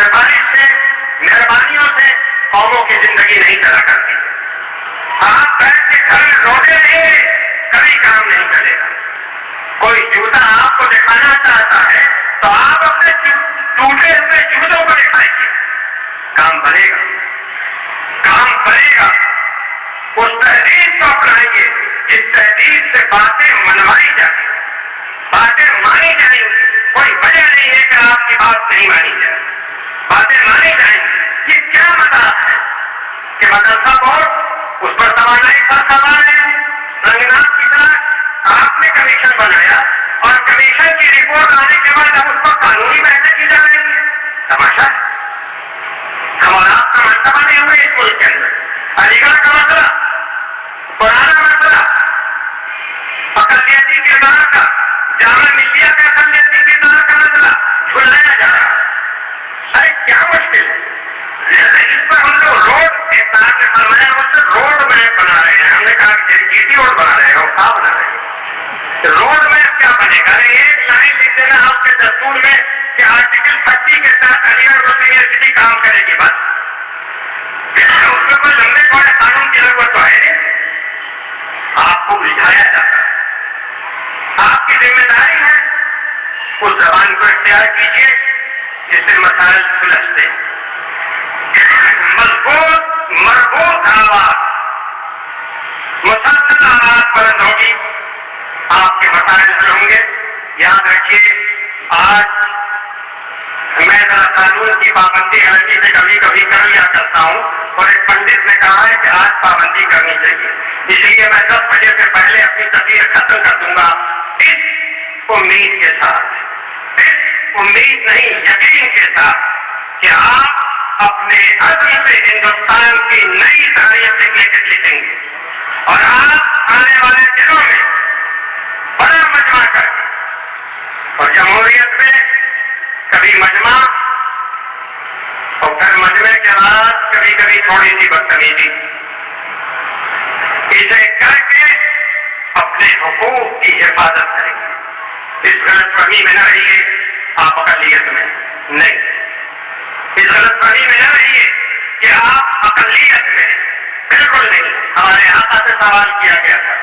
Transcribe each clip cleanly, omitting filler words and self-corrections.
سفارش سے، مہربانیوں سے قوموں کی زندگی نہیں چلا کرتی. آپ بیٹھ کے گھر میں روتے رہیں گے کبھی کام نہیں چلے گا. کوئی جوتا آپ کو دکھانا چاہتا ہے تو آپ اپنے ٹوٹے ہوئے جوتوں کو دکھائیں گے، کام بنے گا، کام بنے گا. اس تہذیب کو اپنائیں گے جس تہذیب سے باتیں منوائی جائیں، باتیں مانی جائیں گی. کوئی وجہ نہیں ہے کہ آپ کی بات نہیں مانی جائے، باتیں مانی جائیں گی. یہ کیا مذاق ہے کہ مدرسہ بورڈ اس پر توانائی خرچ کروا رہے ہیں، رنگنات کی طرح آپ نے کمیشن بنایا اور کمیشن کی رپورٹ آنے کے بعد اب اس پر قانونی بحثیں کی جا رہی ہیں. تماشا ہم اور آپ کا مرتبہ نہیں ہوئے اس ملک کے اندر. علی گڑھ کا مسئلہ، پرانا مسئلہ، اقلیتی کردار کا، جامعہ ملیہ کا اقلیتی کردار کا مسئلہ بلایا جا رہا ہے. ارے کیا مشکل ہے اس پر ہم لوگ روڈ ایک صاحب نے فرمایا مجھ سے روڈ میپ بنا رہے ہیں. ہم نے کہا کہ جی ٹی روڈ بنا رہے ہیں اور کہاں بنا رہے ہیں؟ روڈ میپ کیا بنے گا؟ ایک لائن لکھ دینا آپ کے دستور میں کہ آرٹیکل 30 کے ساتھ علی گڑھ مسلم یونیورسٹی کام کرے گی، بس. اس میں کوئی لمبے چوڑے قانون کی ضرورت تو ہے نہیں. آپ کو بجھایا جاتا ہے، آپ کی ذمہ داری ہے اس زبان کو اختیار کیجیے جس سے مسائل سلجھتے ہیں. مضبوط مربوط آواز، مسلسل آواز بلند ہوگی، آپ کے مسائل حل ہوں گے. یاد رکھیے آج میں ذرا قانون کی پابندی غلطی سے کبھی کبھی کر لیا کرتا ہوں اور ایک پنڈت نے کہا ہے کہ آج پابندی کرنی چاہیے، اس لیے میں 10 بجے سے پہلے اپنی تقریر ختم کر دوں گا اس امید کے ساتھ، اس امید نہیں یقین کے ساتھ کہ آپ اپنے عزم سے ہندوستان کی نئی تاریخ لکھیں گے اور آپ آنے والے دنوں میں بڑا مجمع کر اور جمہوریت میں کبھی مجمع اور پھر مجمع کے بعد کبھی کبھی تھوڑی سی بدتمیزی، اسے کر کے اپنے حقوق کی حفاظت کریں گے. اس غلط فہمی میں نہ رہیے آپ اقلیت میں نہیں، اس غلط فہمی میں نہ رہیے کہ آپ اقلیت میں، بالکل نہیں. ہمارے آقا سے سوال کیا گیا تھا،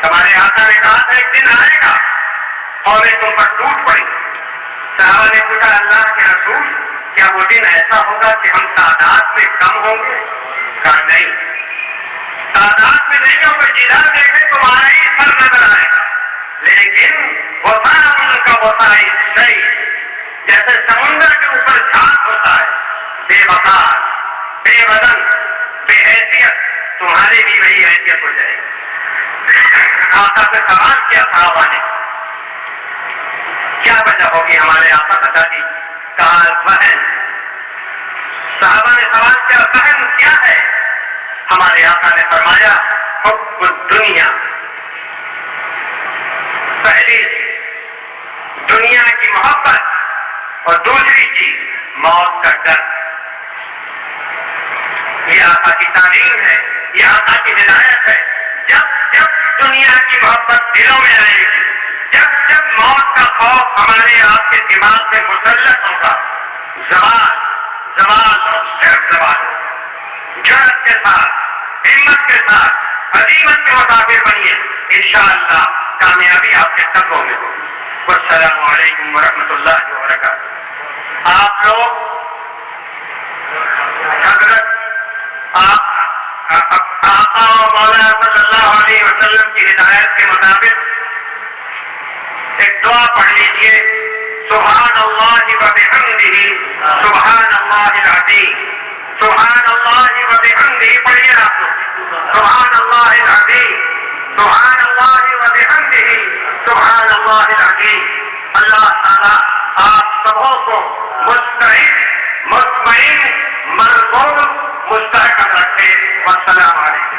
ہمارے آقا نے کہا تھا ایک دن آئے گا قومیں تم پر ٹوٹ پڑیں. صحابہ نے پوچھا اللہ کے رسول کیا وہ دن ایسا ہوگا کہ ہم تعداد میں کم ہوں گے؟ کہا نہیں، تعداد میں نہیں ہوں گے. جدھر دیکھے تمہارا ہی سر نظر آئے گا، لیکن وفا ان کا وفا صحیح جیسے سمندر کے اوپر جھاگ ہوتا ہے، بے وقار، بے وزن، بے حیثیت، تمہاری بھی وہی حیثیت ہو جائے گی. آقا سے سوال کیا صحابہ نے کیا وجہ ہوگی ہمارے آقا بتا دی؟ کہا ذہن. صحابہ نے سوال کیا ذہن کیا ہے؟ ہمارے آقا نے فرمایا حب الدنیا. پہلی دنیا کی محبت اور دوسری چیز موت کا ڈر. یہ آقا کی تعلیم ہے، یہ آقا کی ہدایت ہے. جب جب دنیا کی محبت دلوں میں آئے گی، جب جب موت کا خوف ہمارے آپ کے دماغ میں مسلط ہوگا، زوال اور صرف زوال ہوگا. جرأت کے ساتھ، ہمت کے ساتھ، عزیمت کے مطابق بنیے، انشاءاللہ کامیابی آپ کے قدموں میں ہوگی. والسلام علیکم ورحمۃ اللہ وبرکاتہ. آپ لوگ حضرت آقا مولانا صلی اللہ علیہ وسلم کی ہدایت کے مطابق ایک دعا پڑھ لیجیے. سبحان اللہ وبحمدہ سبحان اللہ العظیم. سبحان اللہ وبحمدہ پڑھیے آپ لوگ. سبحان اللہ العظیم، سبحان اللہ وبحمدہ سبحان اللہ العظیم. اللہ تعالیٰ آپ سبوں کو مستعد، مطمئن، مرغوب، مستحکم رکھے. والسلام علیکم.